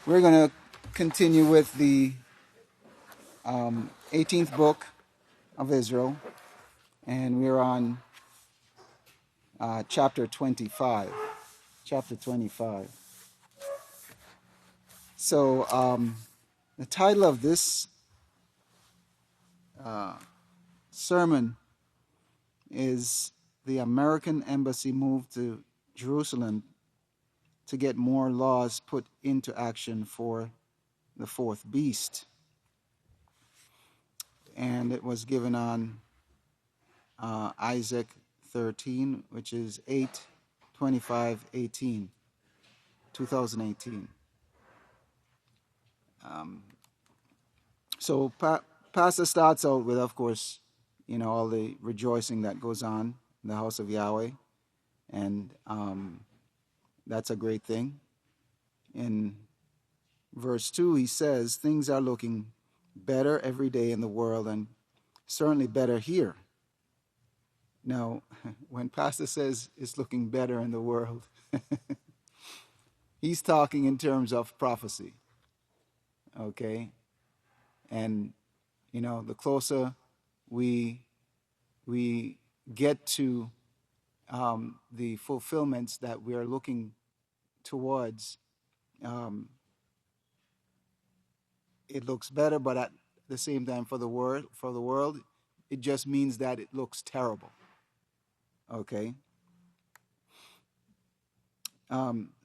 We're going to continue with the 18th book of Israel, and we're on chapter 25. Chapter 25. So the title of this sermon is "The American Embassy Moved to Jerusalem to Get More Laws Put into Action for the Fourth Beast." And it was given on Isaac 13, which is 8/25/18, 2018. So Pastor starts out with, of course, all the rejoicing that goes on in the house of Yahweh, and that's a great thing. In verse 2, he says, things are looking better every day in the world, and certainly better here. Now, when Pastor says it's looking better in the world, he's talking in terms of prophecy. Okay? And, the closer we get to the fulfillments that we are looking towards, it looks better, but at the same time for the world, it just means that it looks terrible. Okay?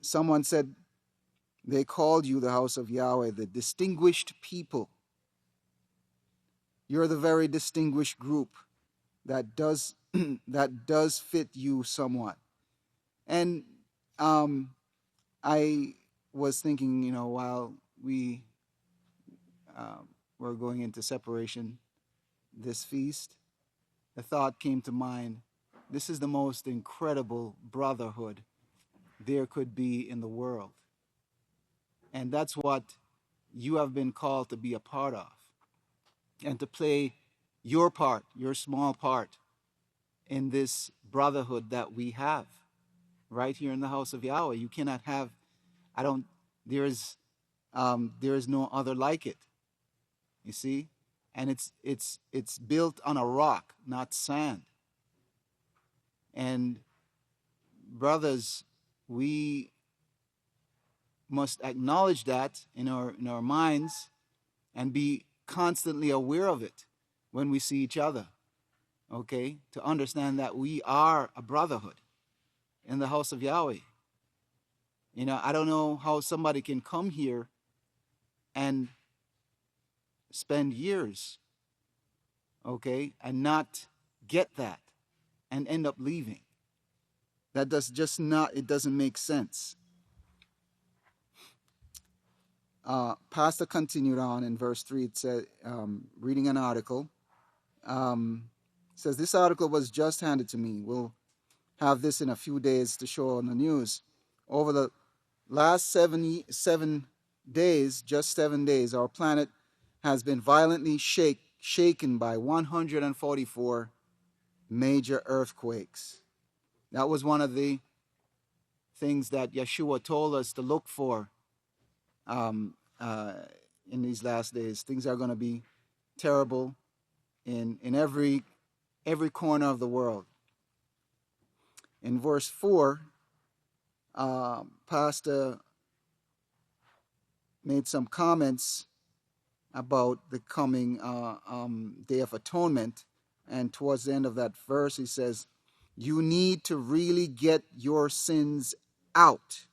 Someone said they called you the house of Yahweh, the distinguished people. You're the very distinguished group that does fit you somewhat. And I was thinking, while we were going into separation this feast, the thought came to mind, this is the most incredible brotherhood there could be in the world. And that's what you have been called to be a part of, and to play your part, your small part, in this brotherhood that we have right here in the house of Yahweh. You cannot have, there is no other like it. You see? And it's built on a rock, not sand. And brothers, we must acknowledge that in our minds and be constantly aware of it when we see each other. Okay? To understand that we are a brotherhood in the house of Yahweh. I don't know how somebody can come here and spend years, okay, and not get that and end up leaving. That it doesn't make sense. Pastor continued on in verse 3. It said, reading an article, says, this article was just handed to me. We'll have this in a few days to show on the news. Over the last 7 days, our planet has been violently shaken by 144 major earthquakes. That was one of the things that Yeshua told us to look for in these last days. Things are going to be terrible in every corner of the world. In verse 4, Pastor made some comments about the coming Day of Atonement. And towards the end of that verse, he says, you need to really get your sins out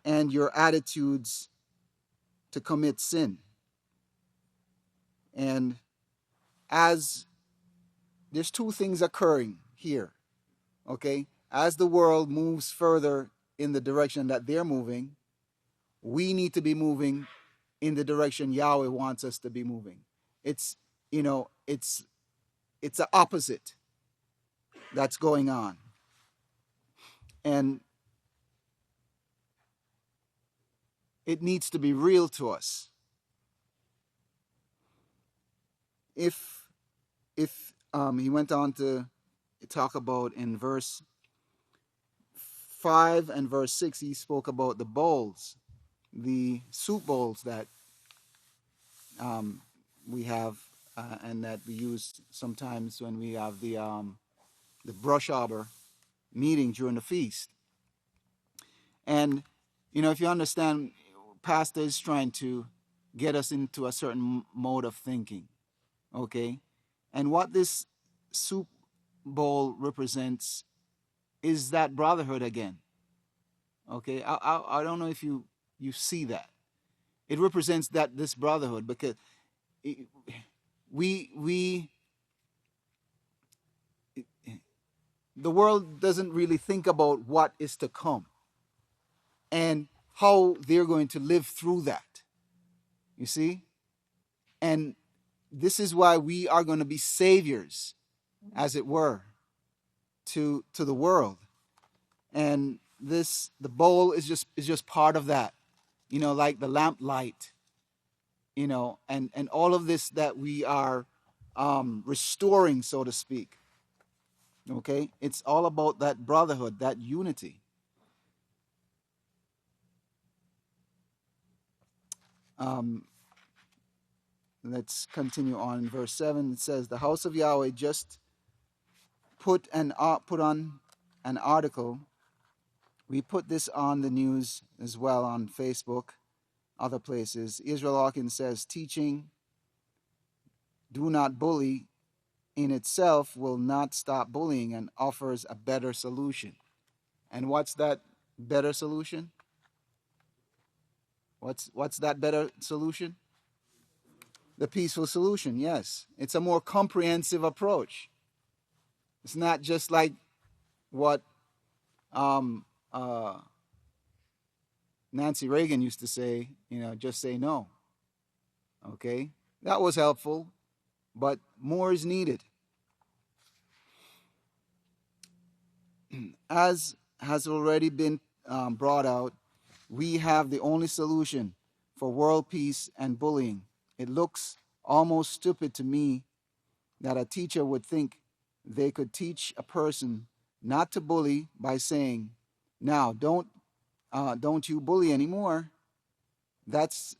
and your attitudes to commit sin. And as there's two things occurring here, okay? As the world moves further in the direction that they're moving, we need to be moving in the direction Yahweh wants us to be moving. It's the opposite that's going on. And it needs to be real to us. If he went on to talk about in verse 5 and verse 6, he spoke about the bowls the soup bowls that we have and that we use sometimes when we have the brush arbor meeting during the feast. And, if you understand, Pastor is trying to get us into a certain mode of thinking, okay? And what this soup bowl represents is that brotherhood again, okay? I don't know if you see that. It represents this brotherhood because we the world doesn't really think about what is to come and how they're going to live through that. You see? And this is why we are going to be saviors, as it were, to the world. And the bowl is just part of that. Like the lamp light, and all of this that we are restoring, so to speak. Okay? It's all about that brotherhood, that unity. Let's continue on in verse 7. It says, the House of Yahweh just put on an article. We put this on the news as well on Facebook, other places. Israel Hawkins says, teaching, do not bully, in itself will not stop bullying and offers a better solution. And what's that better solution? What's that better solution? The peaceful solution, yes. It's a more comprehensive approach. It's not just like what Nancy Reagan used to say, just say no. Okay? That was helpful, but more is needed. As has already been brought out, we have the only solution for world peace and bullying. It looks almost stupid to me that a teacher would think they could teach a person not to bully by saying, now don't you bully anymore. That's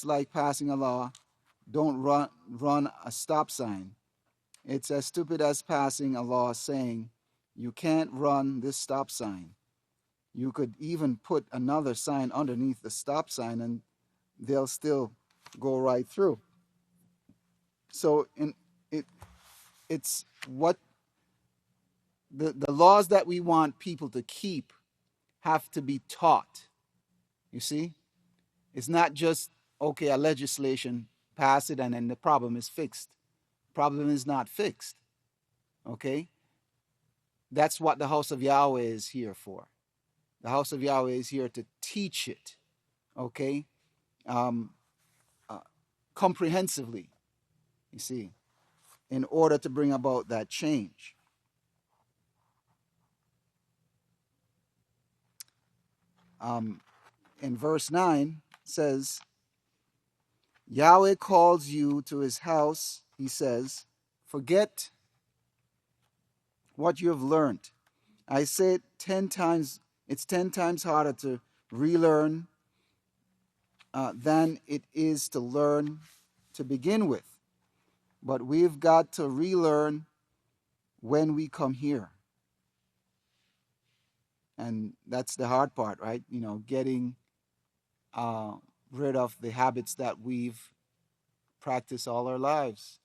like passing a law, don't run a stop sign. It's as stupid as passing a law saying you can't run this stop sign. You could even put another sign underneath the stop sign and they'll still go right through. So it's what the laws that we want people to keep have to be taught. You see? It's not just, okay, a legislation, pass it, and then the problem is fixed. Problem is not fixed. Okay? That's what the House of Yahweh is here for. The House of Yahweh is here to teach it. Okay? Comprehensively, you see, in order to bring about that change. In verse 9 says, Yahweh calls you to his house, he says, forget what you have learned. I say it 10 times, it's 10 times harder to relearn than it is to learn to begin with. But we've got to relearn when we come here. And that's the hard part, right? Getting rid of the habits that we've practiced all our lives.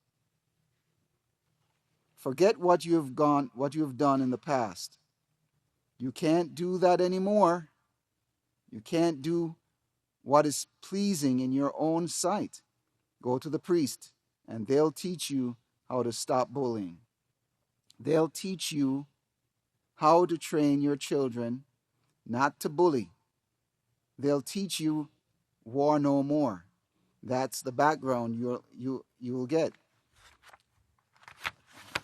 Forget what you have done in the past. You can't do that anymore. You can't do what is pleasing in your own sight. Go to the priest, and they'll teach you how to stop bullying. They'll teach you how to train your children not to bully. They'll teach you war no more. That's the background you'll get.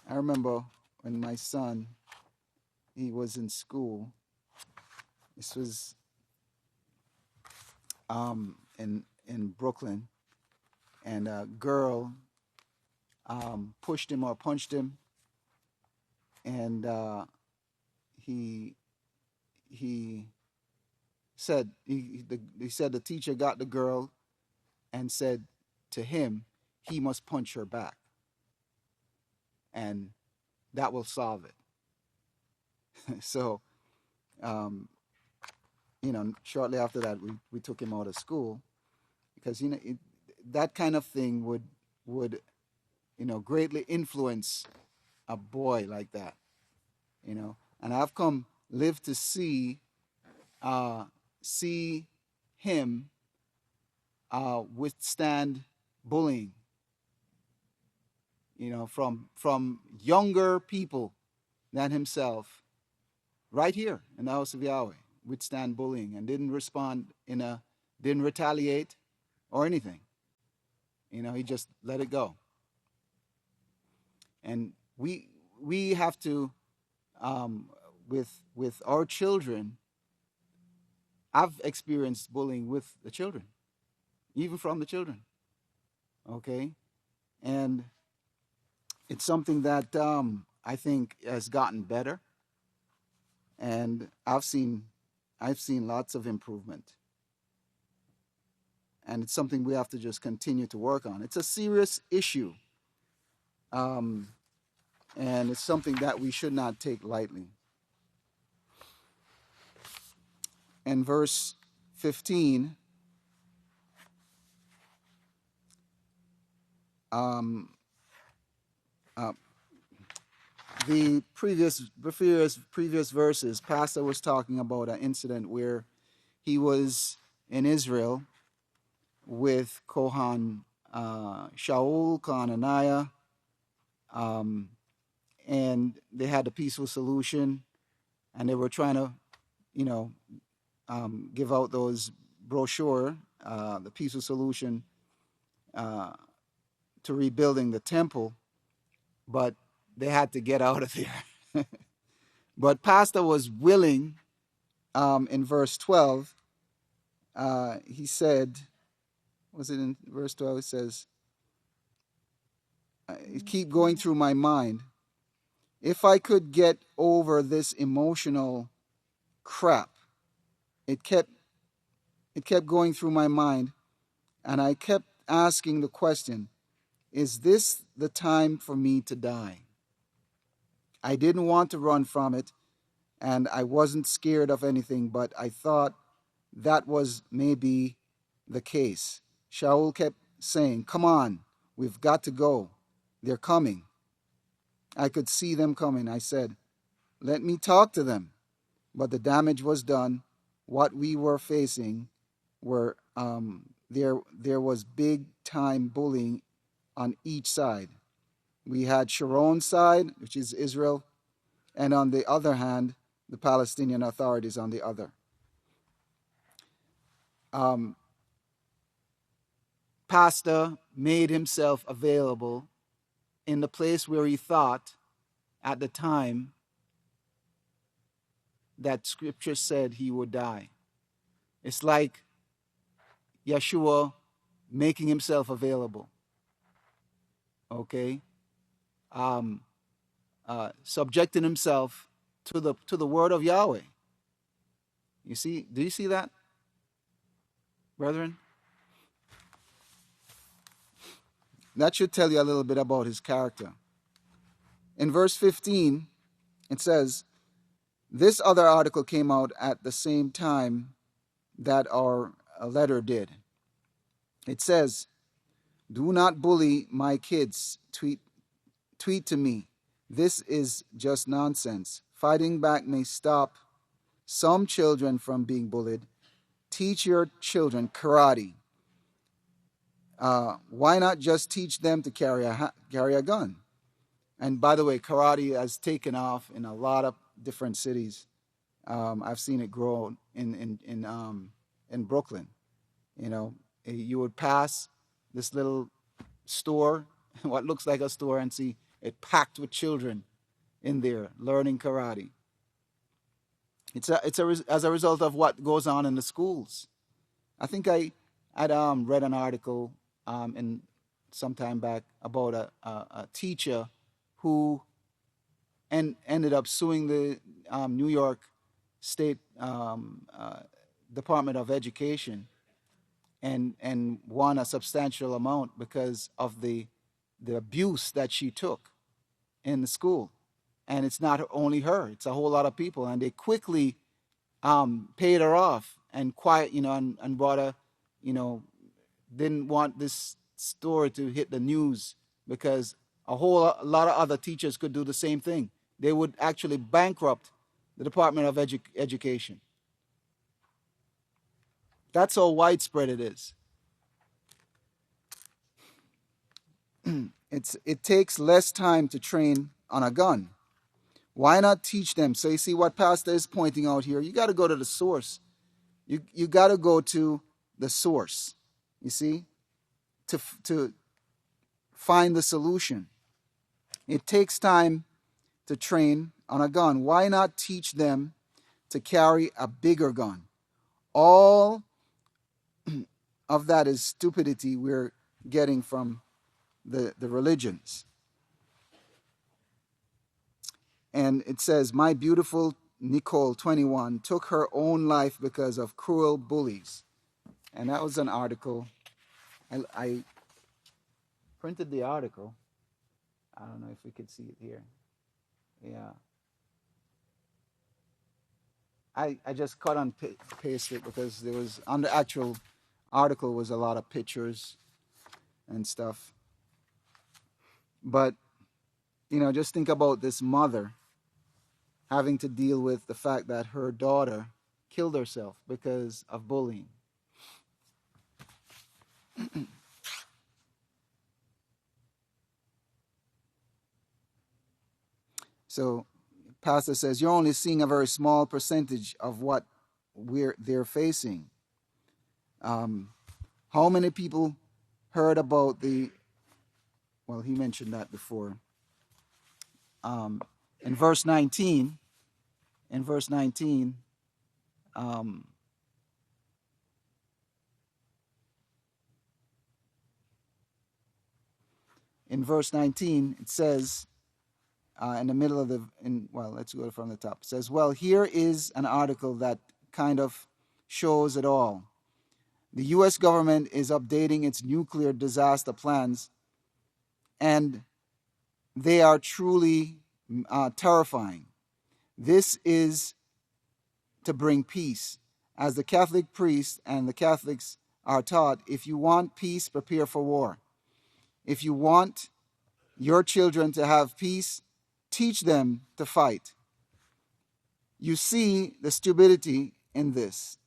I remember when my son, he was in school. This was in Brooklyn, and a girl pushed him or punched him, and he said he said the teacher got the girl and said to him, he must punch her back, and that will solve it. So, shortly after that, we took him out of school because that kind of thing would greatly influence a boy like that. And I've come live to see him withstand bullying, from younger people than himself, right here in the House of Yahweh, withstand bullying and didn't retaliate or anything. He just let it go. And we have to, with our children. I've experienced bullying with the children, even from the children. Okay, and it's something that I think has gotten better, and I've seen lots of improvement, and it's something we have to just continue to work on. It's a serious issue, and it's something that we should not take lightly. In verse 15, the previous verses, Pastor was talking about an incident where he was in Israel with Kohan Shaul, Hananiah, and they had a peaceful solution, and they were trying to, give out those brochure, the peaceful solution to rebuilding the temple, but they had to get out of there. But Pastor was willing. In verse 12, he said, was it in verse 12? It says, it keep going through my mind. If I could get over this emotional crap, it kept going through my mind, and I kept asking the question, is this the time for me to die? I didn't want to run from it, and I wasn't scared of anything, but I thought that was maybe the case. Shaul kept saying, come on, we've got to go. They're coming. I could see them coming. I said, let me talk to them. But the damage was done. What we were facing were there was big time bullying on each side. We had Sharon's side, which is Israel, and on the other hand, the Palestinian authorities on the other. Pastor made himself available in the place where he thought at the time that Scripture said he would die. It's like Yeshua making himself available. Okay, subjecting himself to the word of Yahweh. You see? Do you see that, brethren? That should tell you a little bit about his character. In verse 15, it says, this other article came out at the same time that our letter did. It says, do not bully my kids. Tweet to me. This is just nonsense. Fighting back may stop some children from being bullied. Teach your children karate. Why not just teach them to carry a gun? And by the way, karate has taken off in a lot of different cities. I've seen it grow in Brooklyn. You would pass this little store, what looks like a store, and see it packed with children in there learning karate. It's as a result of what goes on in the schools. I think I'd read an article in some time back about a teacher who ended up suing the New York State Department of Education and won a substantial amount because of the abuse that she took in the school. And it's not only her; it's a whole lot of people. And they quickly paid her off and and brought her, didn't want this story to hit the news because a lot of other teachers could do the same thing. They would actually bankrupt the Department of Education. That's how widespread it is. It takes less time to train on a gun. Why not teach them? So you see what Pastor is pointing out here. You got to go to the source. You got to go to the source. You see, to find the solution. It takes time to train on a gun. Why not teach them to carry a bigger gun? All of that is stupidity we're getting from the religions. And it says, my beautiful Nicole, 21, took her own life because of cruel bullies. And that was an article. I printed the article. I don't know if we could see it here. Yeah. I just cut and pasted it because there was, on the actual article was a lot of pictures and stuff. But, just think about this mother having to deal with the fact that her daughter killed herself because of bullying. So, Pastor says, you're only seeing a very small percentage of what they're facing. How many people heard about he mentioned that before. In verse 19, in verse 19, it says, in the middle of let's go from the top. It says, here is an article that kind of shows it all. The U.S. government is updating its nuclear disaster plans, and they are truly terrifying. This is to bring peace. As the Catholic priests and the Catholics are taught, if you want peace, prepare for war. If you want your children to have peace, teach them to fight. You see the stupidity in this.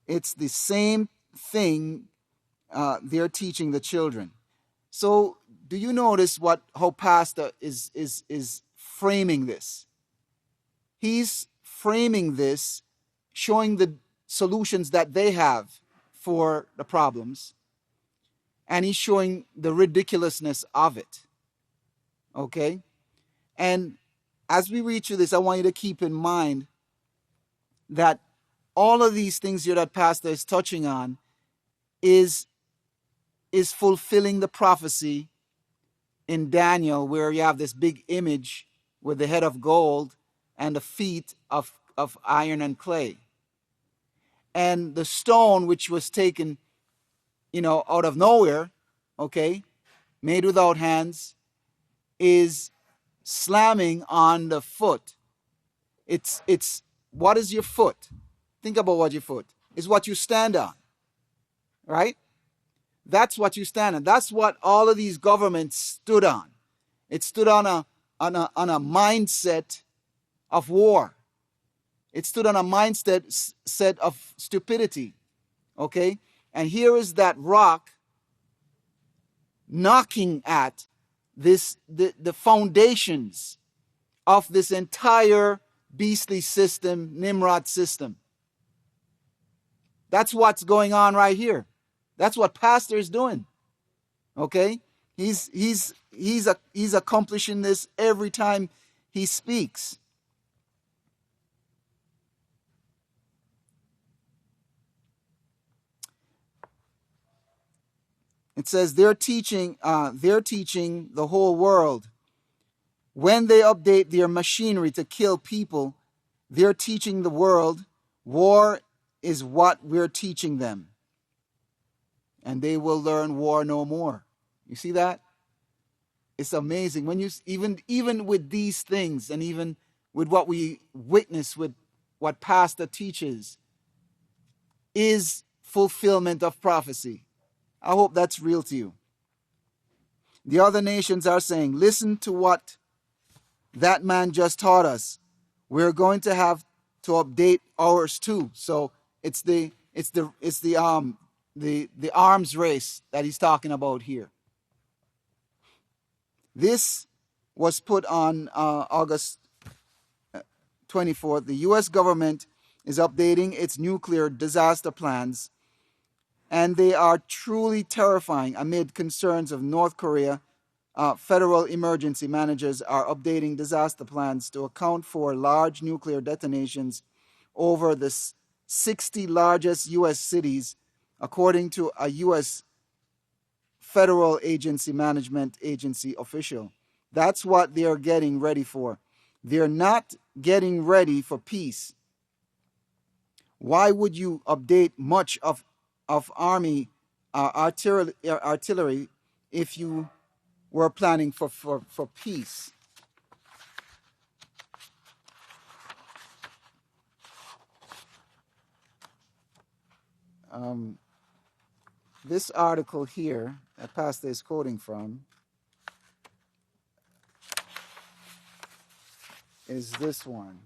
It's the same thing they're teaching the children. So do you notice how Pastor is framing this? He's framing this, showing the solutions that they have for the problems, and he's showing the ridiculousness of it. Okay? And as we read through this, I want you to keep in mind that all of these things here that Pastor is touching on is fulfilling the prophecy in Daniel, where you have this big image with the head of gold and the feet of iron and clay. And the stone, which was taken, out of nowhere, okay, made without hands, is slamming on the foot. It's what is your foot? Think about what your foot is. What you stand on, right? That's what you stand on. That's what all of these governments stood on. It stood on a mindset of war. It stood on a mindset of stupidity. Okay? And here is that rock knocking at the foundations of this entire beastly system, Nimrod system. That's what's going on right here. That's what Pastor is doing. Okay? He's accomplishing this every time he speaks. It says they're teaching the whole world. When they update their machinery to kill people, they're teaching the world war is what we're teaching them. And they will learn war no more. You see that? It's amazing. When you even with these things, and even with what we witness, with what pastor teaches, is fulfillment of prophecy. I hope that's real to you. The other nations are saying, listen to what that man just taught us. We're going to have to update ours too. So it's the arms race that he's talking about here. This was put on August 24th. The U.S. government is updating its nuclear disaster plans, and they are truly terrifying amid concerns of North Korea. Federal emergency managers are updating disaster plans to account for large nuclear detonations over the 60 largest U.S. cities, according to a U.S. Federal Agency Management Agency official. That's what they are getting ready for. They're not getting ready for peace. Why would you update much of army artillery if you were planning for peace? This article here that Pastor is quoting from is this one.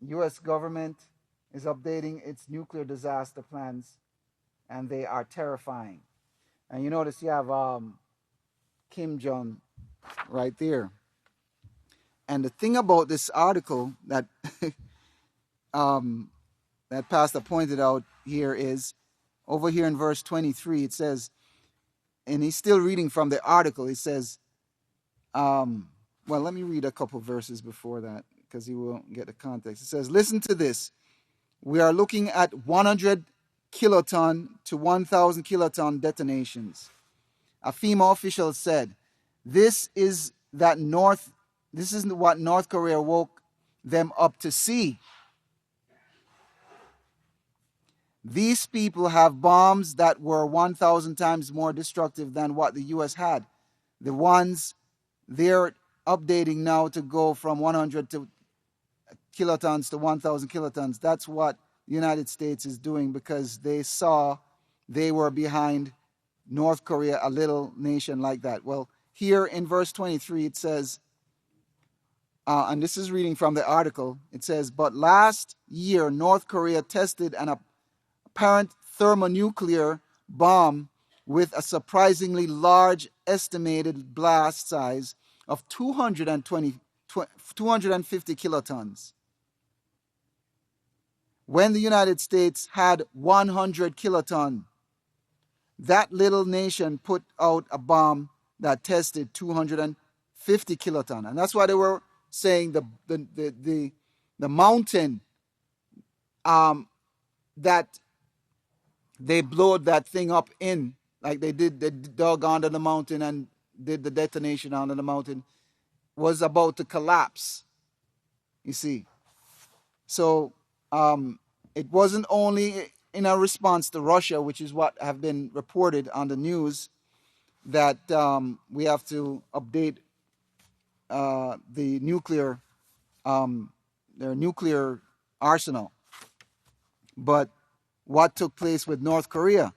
U.S. government is updating its nuclear disaster plans, and they are terrifying. And you notice you have Kim Jong right there. And the thing about this article that that Pastor pointed out here is, over here in verse 23, it says, and he's still reading from the article, it says, well, let me read a couple verses before that, because you won't get the context. It says, listen to this. We are looking at 100 kiloton to 1,000 kiloton detonations. A FEMA official said, this is what North Korea woke them up to see. These people have bombs that were 1,000 times more destructive than what the U.S. had. The ones they're updating now to go from 100 kilotons to 1,000 kilotons. That's what the United States is doing, because they saw they were behind North Korea, a little nation like that. Well, here in verse 23 it says, and this is reading from the article, it says, but last year North Korea tested an apparent thermonuclear bomb with a surprisingly large estimated blast size of 250 kilotons. When the United States had 100 kiloton, that little nation put out a bomb that tested 250 kiloton. And that's why they were saying the mountain that they blowed that thing up in, like they dug under the mountain and did the detonation under the mountain, was about to collapse. You see. So it wasn't only in a response to Russia, which is what have been reported on the news, that we have to update the nuclear, their nuclear arsenal. But what took place with North Korea?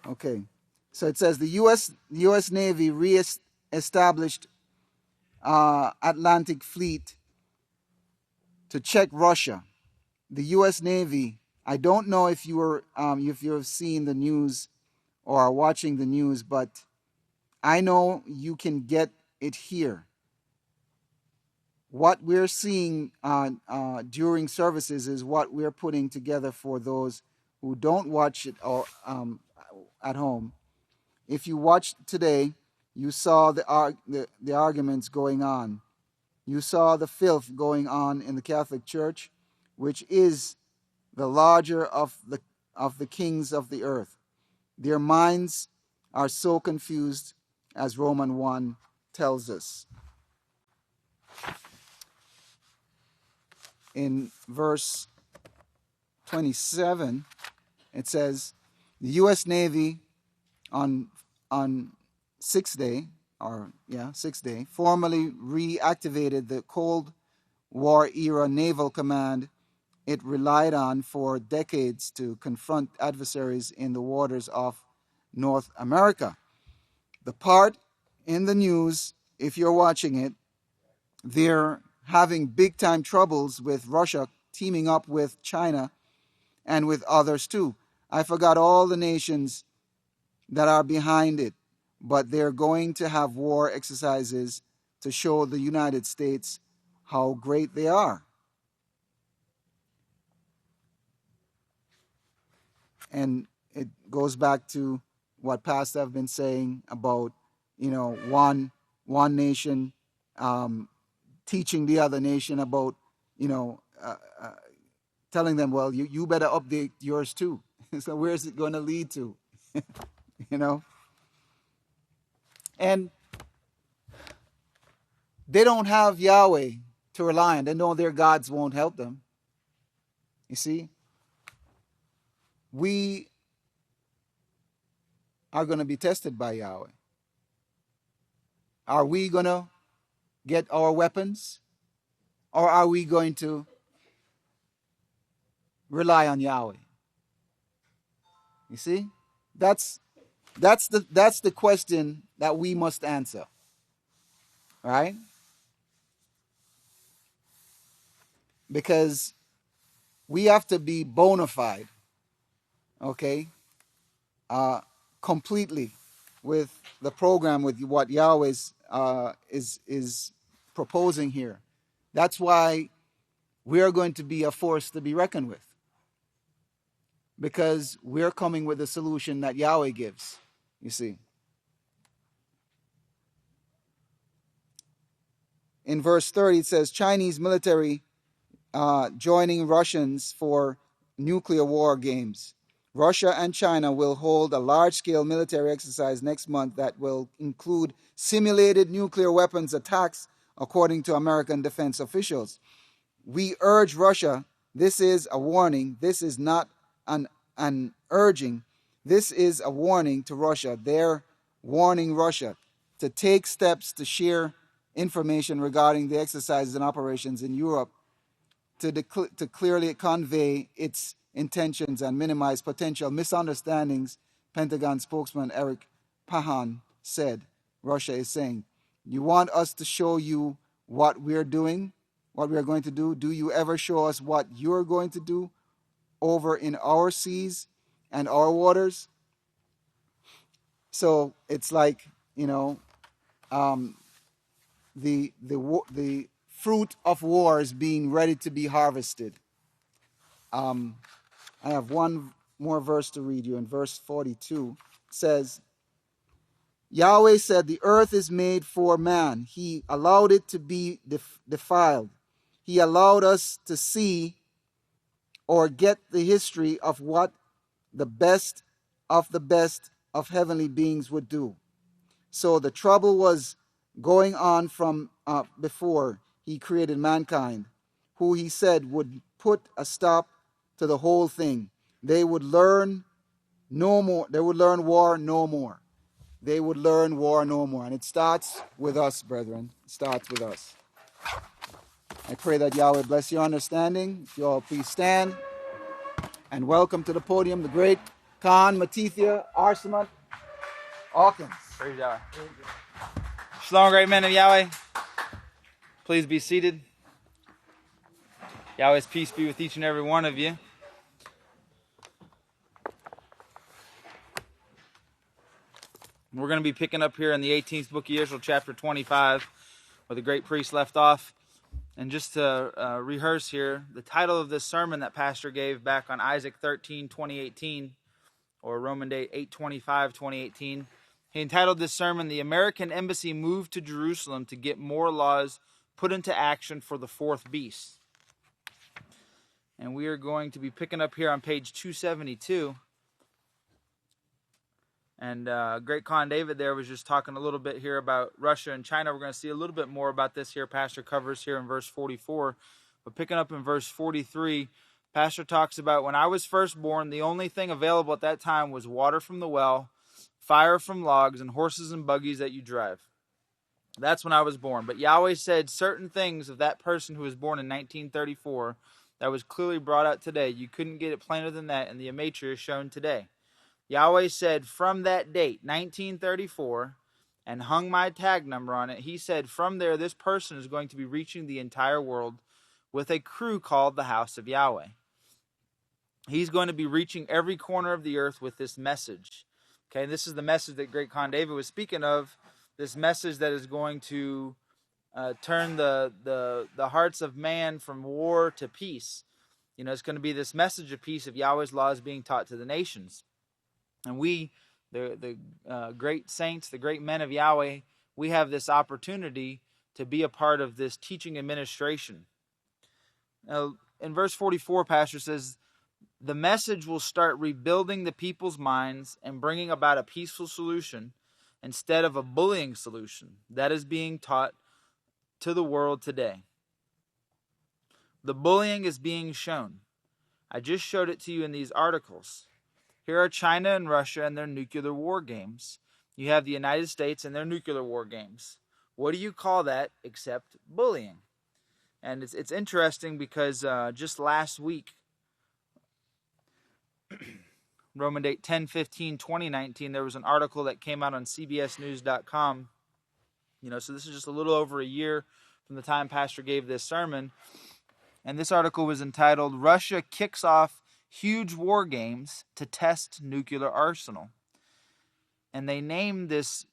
Okay, so it says the U.S. Navy re-established Atlantic Fleet to check Russia. The U.S. Navy. I don't know if you have seen the news or are watching the news, but I know you can get it here. What we're seeing during services is what we're putting together for those who don't watch it at home. If you watched today, you saw the arguments going on. You saw the filth going on in the Catholic Church, which is the larger of of the kings of the earth. Their minds are so confused, as Romans 1 tells us. In verse 27, it says, the U.S. Navy on 6th day, formally reactivated the Cold War era naval command it relied on for decades to confront adversaries in the waters of North America. The part in the news, if you're watching it, they're having big-time troubles with Russia teaming up with China and with others too. I forgot all the nations that are behind it, but they're going to have war exercises to show the United States how great they are. And it goes back to what Pastor have been saying about, one nation teaching the other nation about, telling them, well, you better update yours too. So where's it going to lead to? And they don't have Yahweh to rely on. They know their gods won't help them. You see? We are going to be tested by Yahweh. Are we going to get our weapons? Or are we going to rely on Yahweh? You see? That's the question that we must answer. Right? Because we have to be bona fide, okay, completely with the program, with what Yahweh is proposing here. That's why we are going to be a force to be reckoned with, because we're coming with a solution that Yahweh gives, you see. In verse 30, it says, Chinese military joining Russians for nuclear war games. Russia and China will hold a large-scale military exercise next month that will include simulated nuclear weapons attacks, according to American defense officials. We urge Russia, this is a warning, this is not an urging, this is a warning to Russia. They're warning Russia to take steps to share information regarding the exercises and operations in Europe to clearly convey its intentions and minimize potential misunderstandings, Pentagon spokesman Eric Pahan said. Russia is saying, you want us to show you what we're doing, what we're going to do? Do you ever show us what you're going to do over in our seas and our waters? So it's like, the fruit of war is being ready to be harvested. I have one more verse to read you. In verse 42, it says, Yahweh said, the earth is made for man. He allowed it to be defiled. He allowed us to see or get the history of what the best of heavenly beings would do. So the trouble was going on from before he created mankind, who he said would put a stop to the whole thing. They would learn no more. They would learn war no more. They would learn war no more. And it starts with us, brethren. It starts with us. I pray that Yahweh bless your understanding. If you all please stand. And welcome to the podium the great Khan Matithia Arsamat Hawkins. Praise Yahweh. Shalom, great men of Yahweh. Please be seated. Yahweh's peace be with each and every one of you. We're going to be picking up here in the 18th book of Yisrayl, chapter 25, where the great priest left off. And just to rehearse here, the title of this sermon that Pastor gave back on Isaac 13, 2018, or Roman date 8/25, 2018, he entitled this sermon, The American Embassy Moved to Jerusalem to Get More Laws Put into Action for the Fourth Beast. And we are going to be picking up here on page 272. And Great Khan David there was just talking a little bit here about Russia and China. We're going to see a little bit more about this here. Pastor covers here in verse 44. But picking up in verse 43, Pastor talks about, when I was first born, the only thing available at that time was water from the well, fire from logs, and horses and buggies that you drive. That's when I was born. But Yahweh said certain things of that person who was born in 1934 that was clearly brought out today. You couldn't get it plainer than that, and the imagery is shown today. Yahweh said from that date, 1934, and hung my tag number on it. He said from there, this person is going to be reaching the entire world with a crew called the House of Yahweh. He's going to be reaching every corner of the earth with this message. Okay, this is the message that Great Khan David was speaking of, this message that is going to turn the hearts of man from war to peace. You know, it's going to be this message of peace, of Yahweh's laws being taught to the nations. And we, the great saints, the great men of Yahweh, we have this opportunity to be a part of this teaching administration. Now, in verse 44, Pastor says, the message will start rebuilding the people's minds and bringing about a peaceful solution instead of a bullying solution that is being taught to the world today. The bullying is being shown. I just showed it to you in these articles. Here are China and Russia and their nuclear war games. You have the United States and their nuclear war games. What do you call that except bullying? And it's interesting because just last week, Roman date 10/15/2019, there was an article that came out on cbsnews.com. You know, so this is just a little over a year from the time Pastor gave this sermon. And this article was entitled, Russia Kicks Off Huge War Games to Test Nuclear Arsenal. And they named these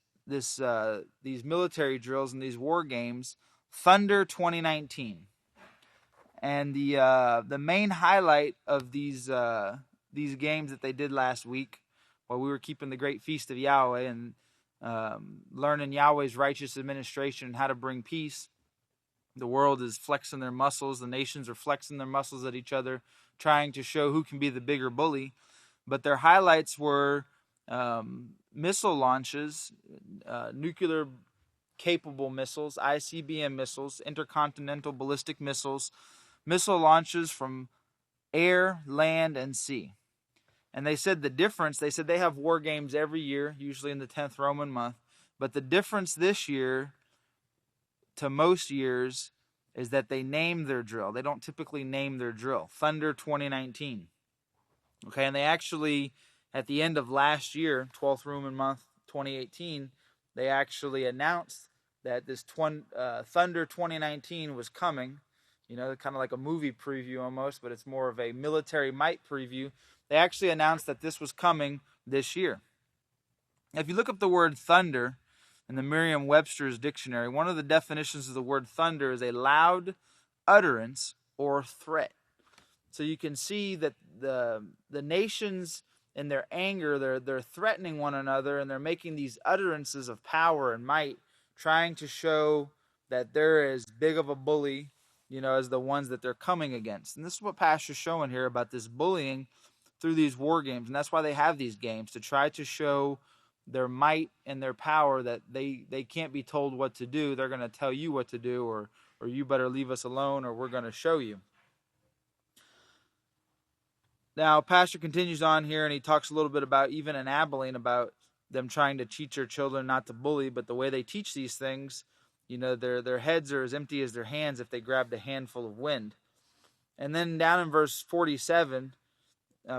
military drills and these war games Thunder 2019. And the main highlight of these games that they did last week, while we were keeping the great feast of Yahweh and learning Yahweh's righteous administration and how to bring peace, the world is flexing their muscles. The nations are flexing their muscles at each other, trying to show who can be the bigger bully. But their highlights were missile launches, nuclear-capable missiles, ICBM missiles, intercontinental ballistic missiles, missile launches from air, land, and sea. And they said the difference, they said they have war games every year, usually in the 10th Roman month. But the difference this year to most years is that they name their drill. They don't typically name their drill. Thunder 2019. Okay, and they actually, at the end of last year, 12th Roman month 2018, they actually announced that this Thunder 2019 was coming. You know, kind of like a movie preview almost, but it's more of a military might preview. They actually announced that this was coming this year. Now, if you look up the word thunder in the Merriam-Webster's dictionary, one of the definitions of the word thunder is a loud utterance or threat. So you can see that the nations, in their anger, they're threatening one another, and they're making these utterances of power and might, trying to show that they're as big of a bully, you know, as the ones that they're coming against. And this is what Pastor's showing here about this bullying through these war games. And that's why they have these games, to try to show their might and their power, that they can't be told what to do. They're going to tell you what to do, or you better leave us alone, or we're going to show you. Now, Pastor continues on here, and he talks a little bit about, even in Abelin, about them trying to teach their children not to bully, but the way they teach these things, you know, their heads are as empty as their hands if they grabbed a handful of wind. And then down in verse 47,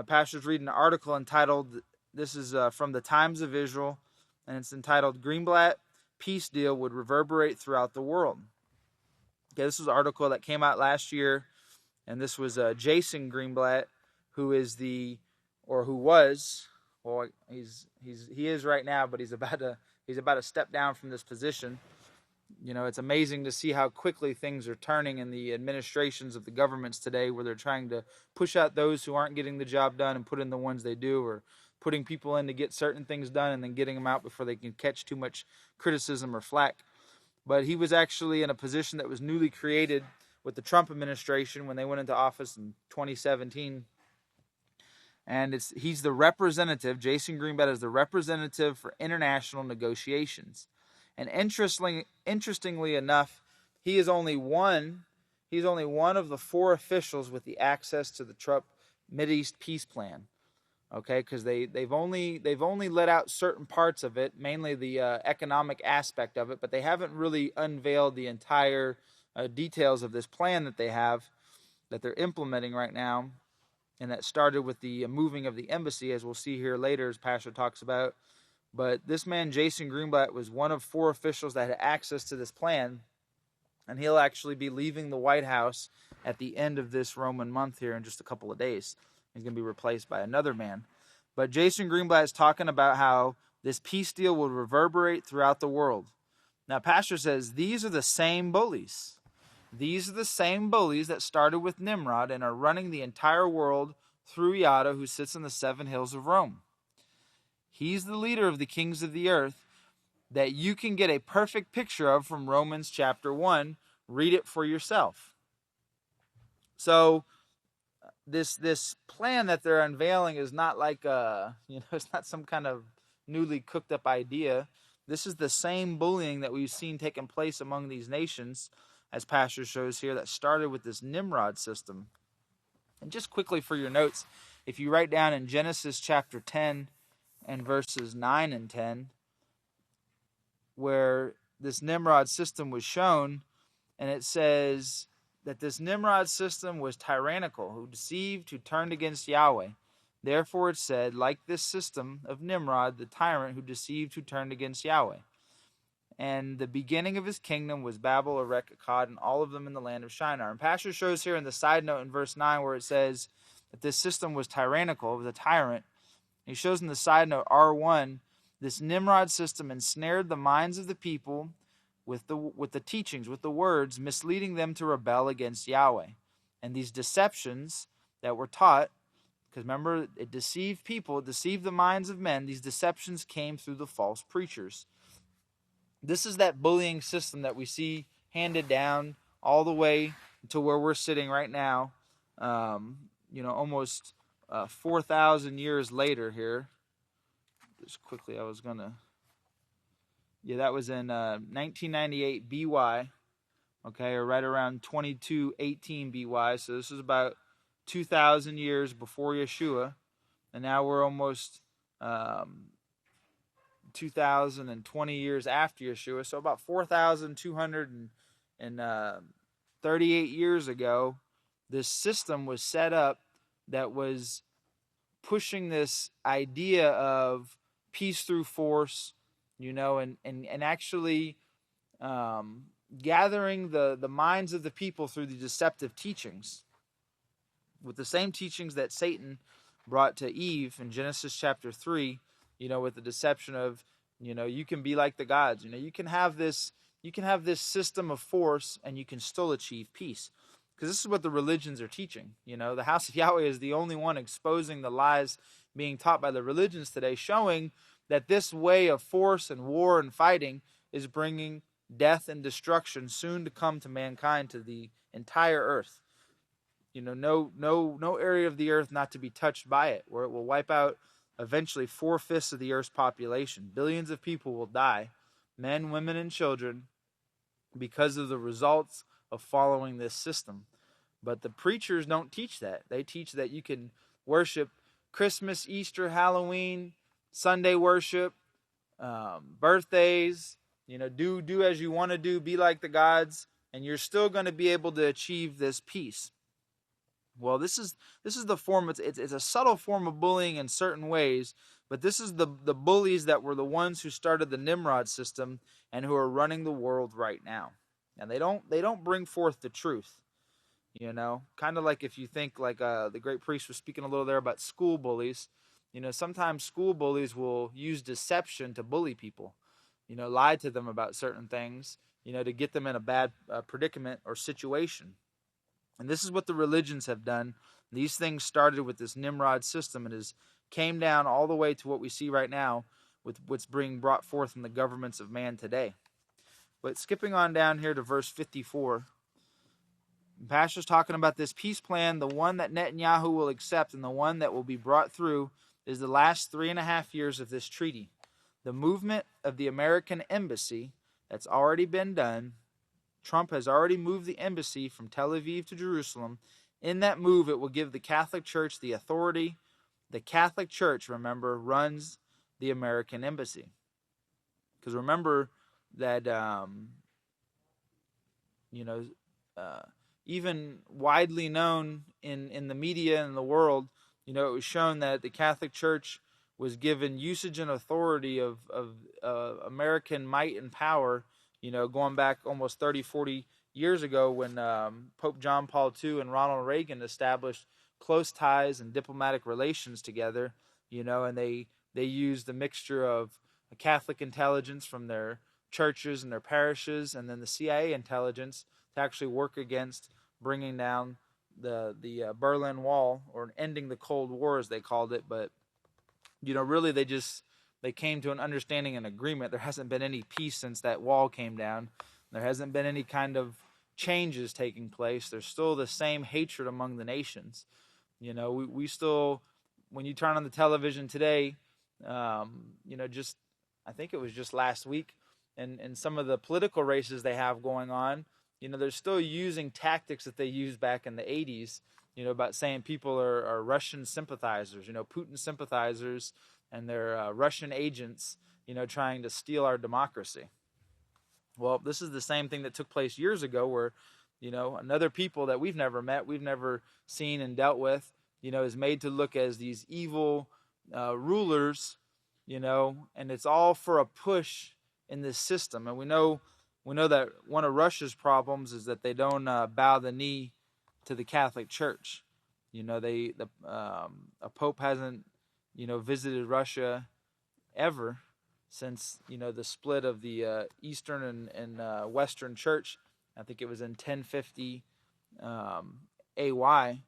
Pastor's reading an article entitled, this is from the Times of Israel, and it's entitled, Greenblatt Peace Deal Would Reverberate Throughout the World. Okay, this was an article that came out last year, and this was Jason Greenblatt, who is he is right now, but he's about to step down from this position. You know, it's amazing to see how quickly things are turning in the administrations of the governments today, where they're trying to push out those who aren't getting the job done and put in the ones they do, or putting people in to get certain things done and then getting them out before they can catch too much criticism or flack. But he was actually in a position that was newly created with the Trump administration when they went into office in 2017. And he's the representative. Jason Greenblatt is the representative for international negotiations. And interestingly enough, he's only one of the 4 officials with the access to the Trump Mideast peace plan. Okay, because they've only let out certain parts of it, mainly the economic aspect of it, but they haven't really unveiled the entire details of this plan that they have, that they're implementing right now, and that started with the moving of the embassy, as we'll see here later, as Pastor talks about. But this man, Jason Greenblatt, was one of 4 officials that had access to this plan, and he'll actually be leaving the White House at the end of this Roman month here in just a couple of days. He's going to be replaced by another man. But Jason Greenblatt is talking about how this peace deal will reverberate throughout the world. Now, Pastor says these are the same bullies. These are the same bullies that started with Nimrod and are running the entire world through Yahweh, who sits on the 7 hills of Rome. He's the leader of the kings of the earth that you can get a perfect picture of from Romans chapter 1. Read it for yourself. So this plan that they're unveiling is not like it's not some kind of newly cooked up idea. This is the same bullying that we've seen taking place among these nations, as Pastor shows here, that started with this Nimrod system. And just quickly for your notes, if you write down in Genesis chapter 10 and verses 9 and 10, where this Nimrod system was shown, and it says that this Nimrod system was tyrannical, who deceived, who turned against Yahweh. Therefore it said, like this system of Nimrod, the tyrant who deceived, who turned against Yahweh. And the beginning of his kingdom was Babel, Erech, Akkad, and all of them in the land of Shinar. And Pastor shows here in the side note in verse 9 where it says that this system was tyrannical, it was a tyrant. He shows in the side note, R1, this Nimrod system ensnared the minds of the people with the teachings, with the words, misleading them to rebel against Yahweh. And these deceptions that were taught, because remember, it deceived people, it deceived the minds of men, these deceptions came through the false preachers. This is that bullying system that we see handed down all the way to where we're sitting right now, almost 4,000 years later here. Just quickly, that was in 1998 BY, okay, or right around 2218 BY. So this is about 2,000 years before Yeshua, and now we're almost 2,020 years after Yeshua. So about 4,238 years ago, this system was set up that was pushing this idea of peace through force, and actually gathering the minds of the people through the deceptive teachings, with the same teachings that Satan brought to Eve in Genesis chapter 3, with the deception of, you can be like the gods, you can have this system of force and you can still achieve peace. Because this is what the religions are teaching. The House of Yahweh is the only one exposing the lies being taught by the religions today, showing that this way of force and war and fighting is bringing death and destruction soon to come to mankind, to the entire earth. No area of the earth not to be touched by it, where it will wipe out eventually 4/5 of the earth's population. Billions of people will die, men, women, and children, because of the results of following this system. But the preachers don't teach that. They teach that you can worship Christmas, Easter, Halloween, Sunday worship, birthdays, do as you want to do, be like the gods, and you're still going to be able to achieve this peace. Well, this is the form. It's a subtle form of bullying in certain ways, but this is the bullies that were the ones who started the Nimrod system and who are running the world right now. And they don't bring forth the truth. Kind of like if you think like the great priest was speaking a little there about school bullies. Sometimes school bullies will use deception to bully people. Lie to them about certain things, to get them in a bad predicament or situation. And this is what the religions have done. These things started with this Nimrod system and has came down all the way to what we see right now with what's being brought forth in the governments of man today. But skipping on down here to verse 54, Pastor's talking about this peace plan, the one that Netanyahu will accept and the one that will be brought through is the last 3.5 years of this treaty. The movement of the American embassy that's already been done. Trump has already moved the embassy from Tel Aviv to Jerusalem. In that move, it will give the Catholic Church the authority. The Catholic Church, remember, runs the American embassy. Because remember that, even widely known in the media and the world, it was shown that the Catholic Church was given usage and authority of American might and power, going back almost 30, 40 years ago when Pope John Paul II and Ronald Reagan established close ties and diplomatic relations together, and they used a mixture of Catholic intelligence from their churches and their parishes and then the CIA intelligence to actually work against bringing down the Berlin Wall, or ending the Cold War as they called it. But really they came to an understanding and agreement. There hasn't been any peace since that wall came down. There hasn't been any kind of changes taking place. There's still the same hatred among the nations. We still, when you turn on the television today, I think it was just last week, and some of the political races they have going on, they're still using tactics that they used back in the 80s, about saying people are Russian sympathizers, Putin sympathizers, and they're Russian agents, trying to steal our democracy. Well, this is the same thing that took place years ago where, another people that we've never met, we've never seen and dealt with, is made to look as these evil rulers, and it's all for a push in this system. And we know that one of Russia's problems is that they don't bow the knee to the Catholic Church. A pope hasn't, visited Russia ever since, the split of the Eastern and Western Church. I think it was in 1050 AY.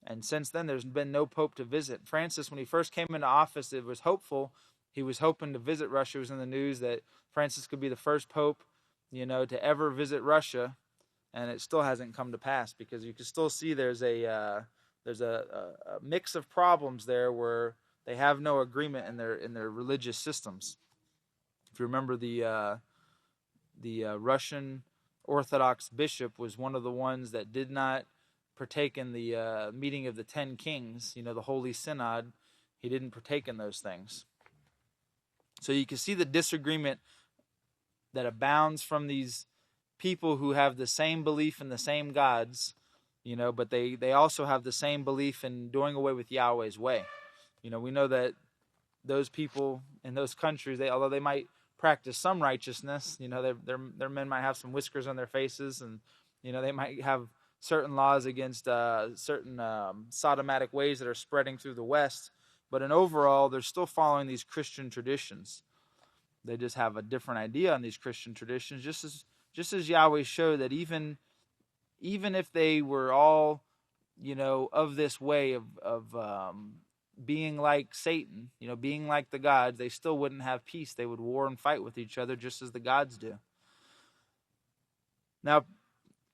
And since then, there's been no pope to visit. Francis, when he first came into office, it was hopeful. He was hoping to visit Russia. It was in the news that Francis could be the first pope, to ever visit Russia. And it still hasn't come to pass, because you can still see there's a mix of problems there where they have no agreement in their religious systems. If you remember, the Russian Orthodox bishop was one of the ones that did not partake in the meeting of the 10 kings, the Holy Synod. He didn't partake in those things. So you can see the disagreement that abounds from these people who have the same belief in the same gods, but they also have the same belief in doing away with Yahweh's way. We know that those people in those countries, although they might practice some righteousness, their men might have some whiskers on their faces, and they might have certain laws against certain sodomatic ways that are spreading through the West, but in overall, they're still following these Christian traditions. They just have a different idea on these Christian traditions, just as Yahweh showed that even if they were all, of this way of being like Satan, being like the gods, they still wouldn't have peace. They would war and fight with each other just as the gods do. Now,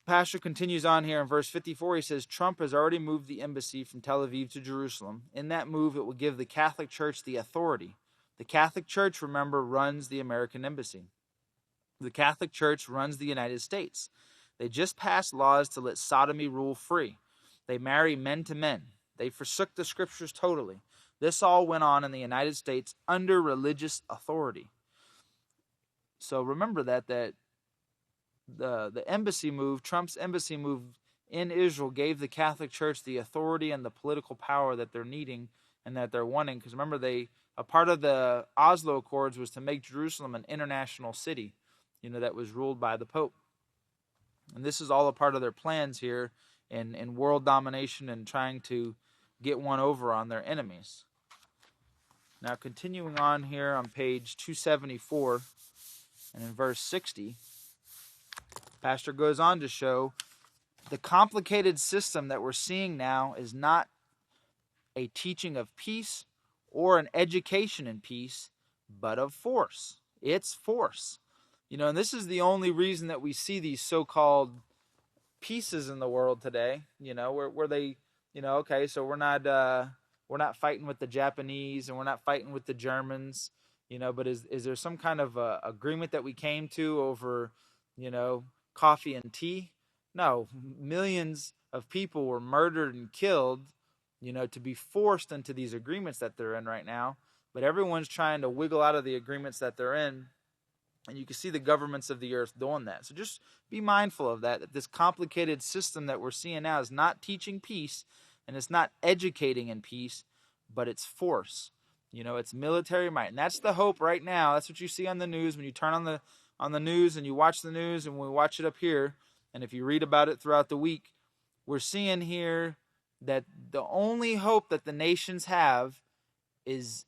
Pastor continues on here in verse 54. He says, Trump has already moved the embassy from Tel Aviv to Jerusalem. In that move, it will give the Catholic Church the authority. The Catholic Church, remember, runs the American embassy. The Catholic Church runs the United States. They just passed laws to let sodomy rule free. They marry men to men. They forsook the scriptures totally. This all went on in the United States under religious authority. So remember that the embassy move, Trump's embassy move in Israel, gave the Catholic Church the authority and the political power that they're needing and that they're wanting. Because remember, a part of the Oslo Accords was to make Jerusalem an international city, that was ruled by the Pope. And this is all a part of their plans here in world domination and trying to get one over on their enemies. Now, continuing on here on page 274 and in verse 60, Pastor goes on to show the complicated system that we're seeing now is not a teaching of peace or an education in peace, but of force. It's force. And this is the only reason that we see these so-called pieces in the world today, where they, okay, so we're not fighting with the Japanese and we're not fighting with the Germans, but is there some kind of agreement that we came to over, coffee and tea? No, millions of people were murdered and killed, to be forced into these agreements that they're in right now. But everyone's trying to wiggle out of the agreements that they're in. And you can see the governments of the earth doing that. So just be mindful of that this complicated system that we're seeing now is not teaching peace, and it's not educating in peace, but it's force. It's military might. And that's the hope right now. That's what you see on the news when you turn on the news and you watch the news, and we watch it up here. And if you read about it throughout the week, we're seeing here that the only hope that the nations have is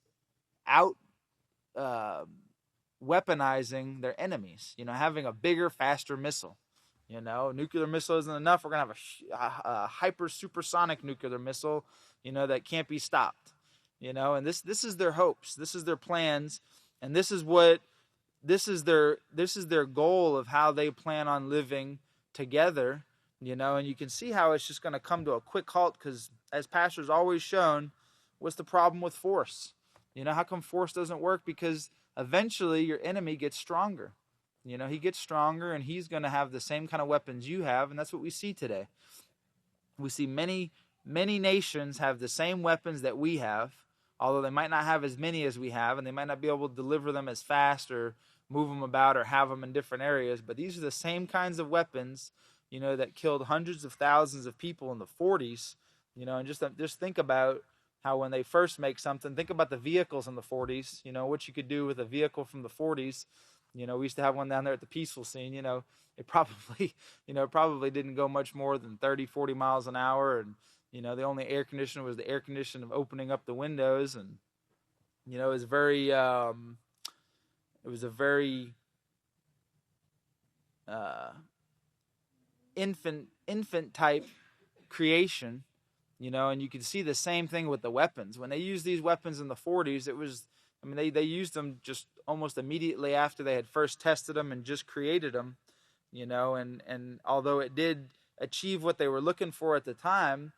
out weaponizing their enemies, having a bigger, faster missile. Nuclear missile isn't enough. We're going to have a hyper supersonic nuclear missile, that can't be stopped, and this is their hopes. This is their plans. And this is their goal of how they plan on living together, and you can see how it's just going to come to a quick halt because, as Pastor's always shown, what's the problem with force? How come force doesn't work? Because eventually your enemy gets stronger. He gets stronger, and he's going to have the same kind of weapons you have, and that's what we see today. We see many, many nations have the same weapons that we have, although they might not have as many as we have, and they might not be able to deliver them as fast or move them about or have them in different areas, but these are the same kinds of weapons, that killed hundreds of thousands of people in the 40s, and just think about how when they first make something, think about the vehicles in the 40s, what you could do with a vehicle from the 40s. We used to have one down there at the Peaceful Scene, it probably didn't go much more than 30, 40 miles an hour. And, the only air conditioner was the air conditioner of opening up the windows. And, it was a very infant type creation. And you can see the same thing with the weapons. When they used these weapons in the 40s, they used them just almost immediately after they had first tested them and just created them, and although it did achieve what they were looking for at the time,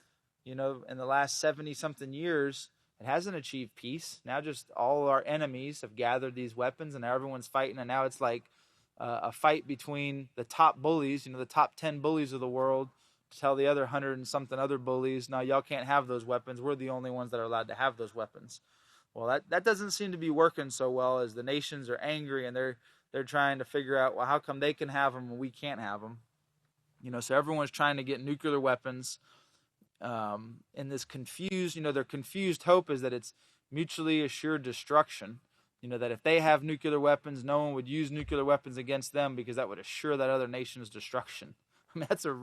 in the last 70-something years, it hasn't achieved peace. Now just all our enemies have gathered these weapons, and now everyone's fighting, and now it's like a fight between the top bullies, the top 10 bullies of the world, to tell the other 100 and something other bullies, no, y'all can't have those weapons. We're the only ones that are allowed to have those weapons. Well, that doesn't seem to be working so well, as the nations are angry and they're trying to figure out, well, how come they can have them and we can't have them? So everyone's trying to get nuclear weapons in this confused, their confused hope is that it's mutually assured destruction. That if they have nuclear weapons, no one would use nuclear weapons against them because that would assure that other nation's destruction. That's some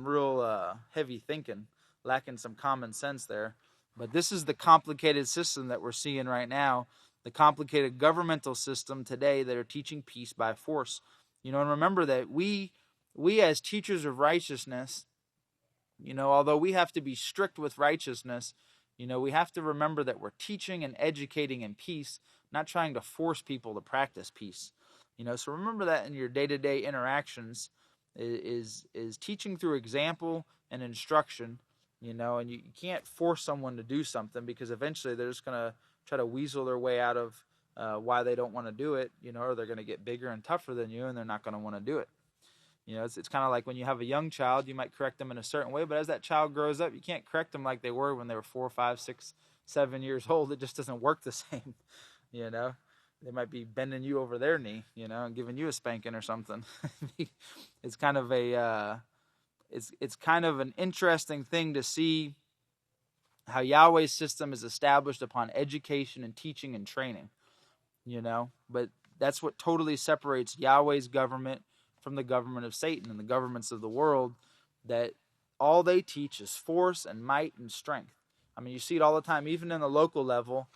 real heavy thinking, lacking some common sense there. But this is the complicated system that we're seeing right now, the complicated governmental system today that are teaching peace by force. And remember that we as teachers of righteousness, although we have to be strict with righteousness, we have to remember that we're teaching and educating in peace, not trying to force people to practice peace. So remember that in your day-to-day interactions is teaching through example and instruction. And you can't force someone to do something because eventually they're just going to try to weasel their way out of why they don't want to do it, or they're going to get bigger and tougher than you and they're not going to want to do it. It's kind of like when you have a young child, you might correct them in a certain way, but as that child grows up, you can't correct them like they were when they were 4, 5, 6, 7 years old. It just doesn't work the same, They might be bending you over their knee, and giving you a spanking or something. It's kind of it's kind of an interesting thing to see how Yahweh's system is established upon education and teaching and training, But that's what totally separates Yahweh's government from the government of Satan and the governments of the world, that all they teach is force and might and strength. You see it all the time, even in the local level.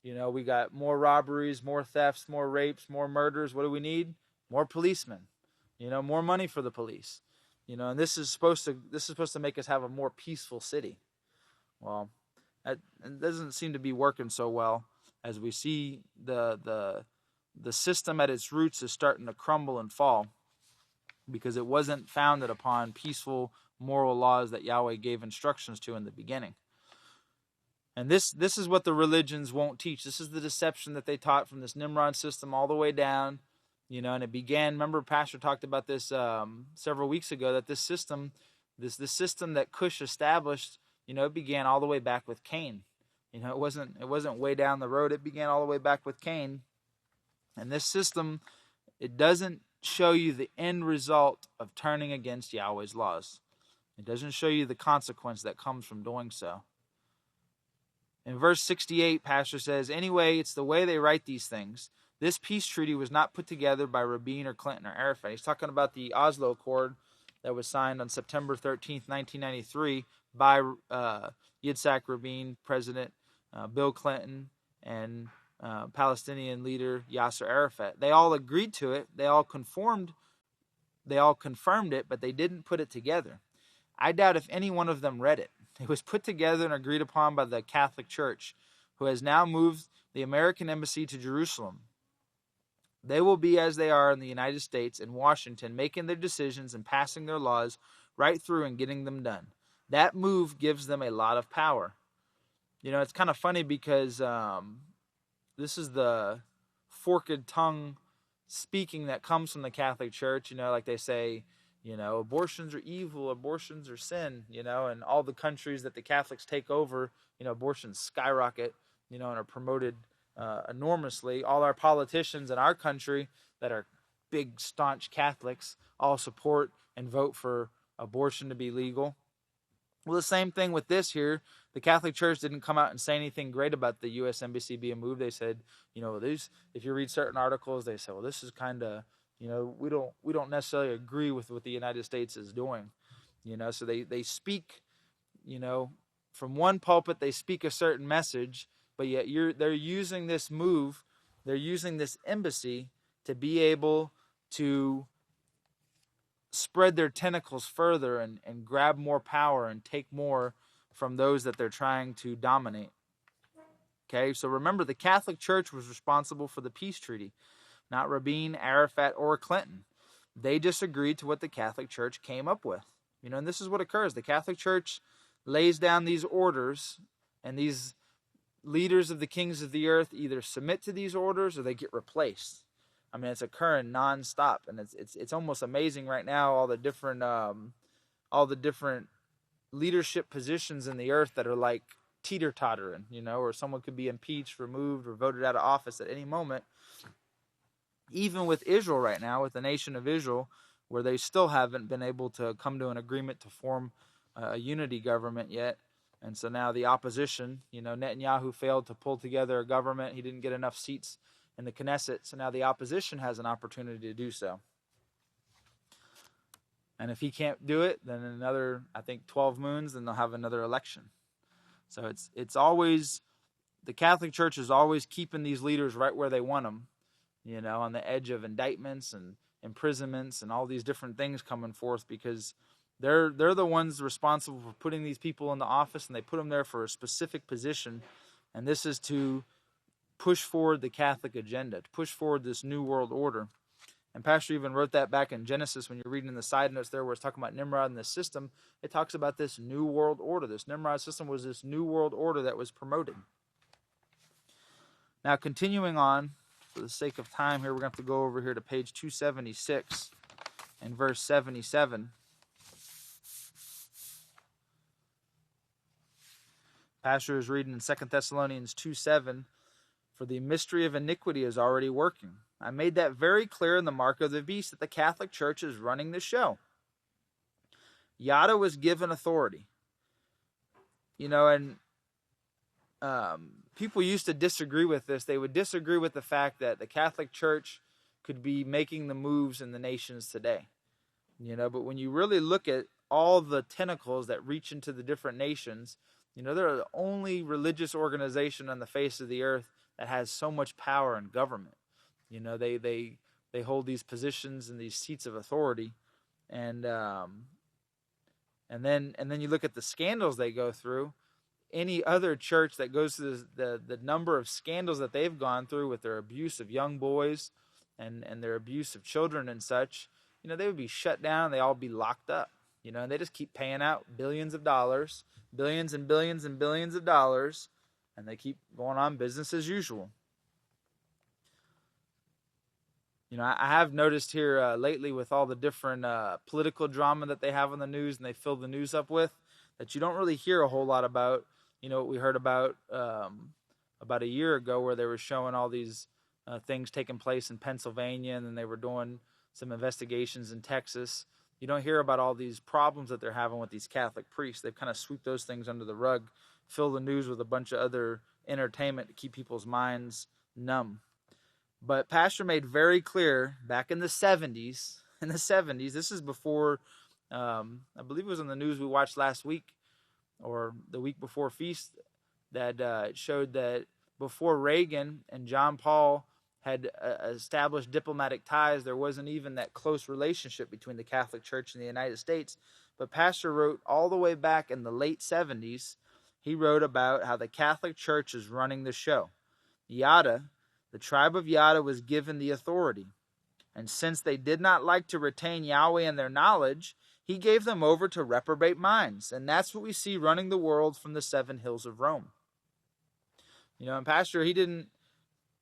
We got more robberies, more thefts, more rapes, more murders. What do we need? More policemen, more money for the police. And this is supposed to make us have a more peaceful city. Well, it doesn't seem to be working so well, as we see the system at its roots is starting to crumble and fall. because it wasn't founded upon peaceful moral laws that Yahweh gave instructions to in the beginning. And this is what the religions won't teach. This is the deception that they taught from this Nimrod system all the way down. And it began, remember Pastor talked about this several weeks ago, that this system, this system that Cush established, it began all the way back with Cain. It wasn't way down the road. It began all the way back with Cain. And this system, it doesn't show you the end result of turning against Yahweh's laws. It doesn't show you the consequence that comes from doing so. In verse 68, Pastor says, anyway, it's the way they write these things. This peace treaty was not put together by Rabin or Clinton or Arafat. He's talking about the Oslo Accord that was signed on September 13th, 1993 by Yitzhak Rabin, President Bill Clinton, and Palestinian leader Yasser Arafat. They all agreed to it. They all confirmed it, but they didn't put it together. I doubt if any one of them read it. It was put together and agreed upon by the Catholic Church, who has now moved the American embassy to Jerusalem. They will be as they are in the United States and Washington, making their decisions and passing their laws right through and getting them done. That move gives them a lot of power. It's kind of funny because this is the forked tongue speaking that comes from the Catholic Church. Like they say, abortions are evil, abortions are sin, and all the countries that the Catholics take over, abortions skyrocket, and are promoted enormously. All our politicians in our country that are big, staunch Catholics all support and vote for abortion to be legal. Well, the same thing with this here. The Catholic Church didn't come out and say anything great about the U.S. Embassy being moved. They said, if you read certain articles, they say, well, this is kind of, we don't necessarily agree with what the United States is doing. So they speak, from one pulpit, they speak a certain message, but yet they're using this move, they're using this embassy to be able to spread their tentacles further and grab more power and take more from those that they're trying to dominate. Okay, so remember, the Catholic Church was responsible for the peace treaty, not Rabin, Arafat, or Clinton. They disagreed to what the Catholic Church came up with. And this is what occurs. The Catholic Church lays down these orders, and these leaders of the kings of the earth either submit to these orders or they get replaced. It's occurring nonstop, and it's almost amazing right now, all the different leadership positions in the earth that are like teeter-tottering, or someone could be impeached, removed, or voted out of office at any moment. Even with Israel right now, with the nation of Israel, where they still haven't been able to come to an agreement to form a unity government yet. And so now the opposition, Netanyahu failed to pull together a government. He didn't get enough seats in the Knesset. So now the opposition has an opportunity to do so. And if he can't do it, then another, 12 moons, then they'll have another election. So it's always, the Catholic Church is always keeping these leaders right where they want them, on the edge of indictments and imprisonments and all these different things coming forth, because they're the ones responsible for putting these people in the office, and they put them there for a specific position. And this is to push forward the Catholic agenda, to push forward this new world order. And Pastor even wrote that back in Genesis when you're reading the side notes there where it's talking about Nimrod and this system. It talks about this new world order. This Nimrod system was this new world order that was promoted. Now, continuing on, for the sake of time here, we're going to have to go over here to page 276 and verse 77. Pastor is reading in 2 Thessalonians 2:7, for the mystery of iniquity is already working. I made that very clear in the mark of the beast that the Catholic Church is running the show. Yada was given authority. And people used to disagree with this. They would disagree with the fact that the Catholic Church could be making the moves in the nations today. But when you really look at all the tentacles that reach into the different nations, they're the only religious organization on the face of the earth that has so much power in government. They hold these positions and these seats of authority, and then you look at the scandals they go through. Any other church that goes through the number of scandals that they've gone through with their abuse of young boys and their abuse of children and such, they would be shut down and they all be locked up. And they just keep paying out billions of dollars, billions and billions and billions of dollars, and they keep going on business as usual. I have noticed here lately with all the different political drama that they have on the news and they fill the news up with, that you don't really hear a whole lot about, what we heard about a year ago, where they were showing all these things taking place in Pennsylvania, and then they were doing some investigations in Texas. You don't hear about all these problems that they're having with these Catholic priests. They've kind of swept those things under the rug, fill the news with a bunch of other entertainment to keep people's minds numb. But Pastor made very clear back in the 70s, this is before, I believe it was on the news we watched last week or the week before Feast, that it showed that before Reagan and John Paul had established diplomatic ties, there wasn't even that close relationship between the Catholic Church and the United States. But Pastor wrote all the way back in the late 70s, he wrote about how the Catholic Church is running the show. Yada, the tribe of Yada, was given the authority. And since they did not like to retain Yahweh in their knowledge, he gave them over to reprobate minds. And that's what we see running the world from the 7 hills of Rome. And Pastor,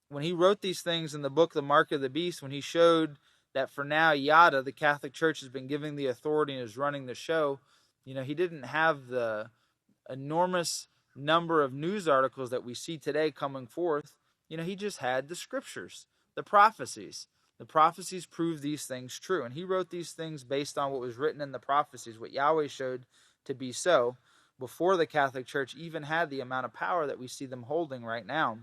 when he wrote these things in the book, The Mark of the Beast, when he showed that for now, Yada, the Catholic Church, has been given the authority and is running the show, he didn't have the enormous number of news articles that we see today coming forth. He just had the scriptures, the prophecies. The prophecies prove these things true. And he wrote these things based on what was written in the prophecies, what Yahweh showed to be so, before the Catholic Church even had the amount of power that we see them holding right now.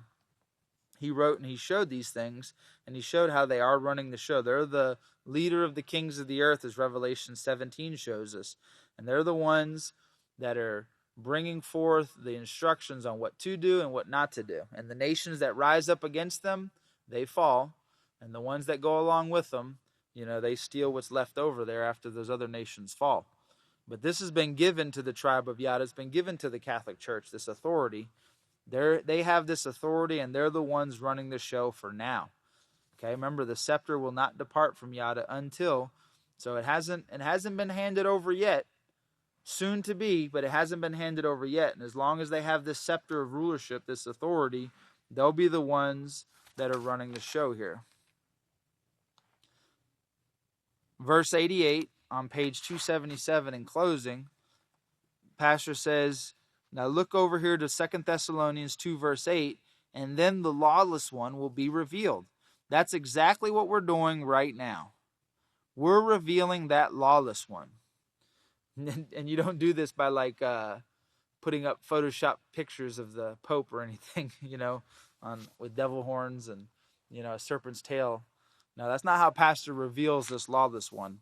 He wrote and he showed these things, and he showed how they are running the show. They're the leader of the kings of the earth, as Revelation 17 shows us. And they're the ones that are bringing forth the instructions on what to do and what not to do. And the nations that rise up against them, they fall. And the ones that go along with them, they steal what's left over there after those other nations fall. But this has been given to the tribe of Yada. It's been given to the Catholic Church, this authority. They have this authority, and they're the ones running the show for now. Okay, remember, the scepter will not depart from Yada until, so it hasn't been handed over yet. Soon to be, but it hasn't been handed over yet. And as long as they have this scepter of rulership, this authority, they'll be the ones that are running the show here. Verse 88 on page 277 in closing, Pastor says, now look over here to 2 Thessalonians 2 verse 8, and then the lawless one will be revealed. That's exactly what we're doing right now. We're revealing that lawless one. And you don't do this by putting up Photoshop pictures of the Pope or anything, with devil horns and, a serpent's tail. No, that's not how Pastor reveals this lawless one.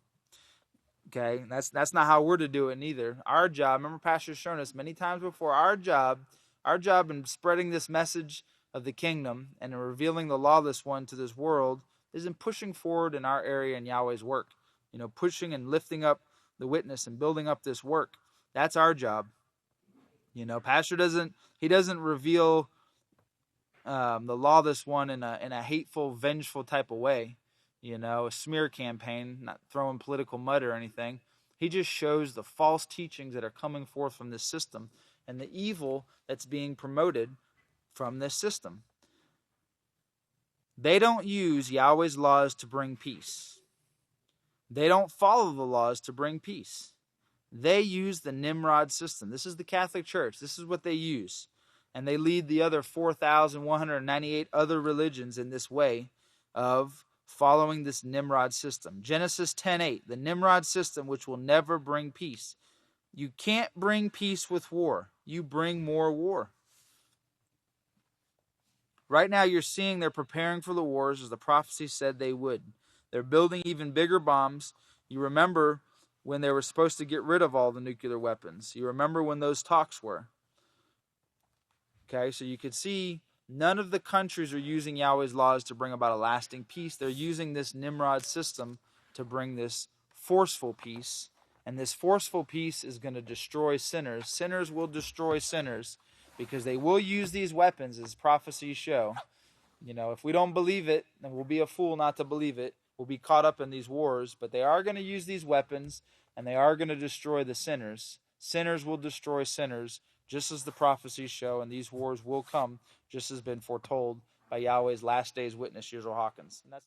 Okay, that's not how we're to do it neither. Our job, remember Pastor's shown us many times before, our job in spreading this message of the kingdom and in revealing the lawless one to this world is in pushing forward in our area in Yahweh's work. Pushing and lifting up the witness and building up this work. That's our job. Pastor doesn't reveal the lawless one in a hateful, vengeful type of way. A smear campaign, not throwing political mud or anything. He just shows the false teachings that are coming forth from this system and the evil that's being promoted from this system. They don't use Yahweh's laws to bring peace. They don't follow the laws to bring peace. They use the Nimrod system. This is the Catholic Church. This is what they use. And they lead the other 4,198 other religions in this way of following this Nimrod system. Genesis 10:8, the Nimrod system, which will never bring peace. You can't bring peace with war. You bring more war. Right now you're seeing they're preparing for the wars as the prophecy said they would. They're building even bigger bombs. You remember when they were supposed to get rid of all the nuclear weapons. You remember when those talks were. Okay, so you could see none of the countries are using Yahweh's laws to bring about a lasting peace. They're using this Nimrod system to bring this forceful peace. And this forceful peace is going to destroy sinners. Sinners will destroy sinners because they will use these weapons, as prophecies show. If we don't believe it, then we'll be a fool not to believe it. will be caught up in these wars, but they are going to use these weapons, and they are going to destroy the sinners. Sinners will destroy sinners, just as the prophecies show, and these wars will come, just as been foretold by Yahweh's last days witness, Yisrael Hawkins. And that's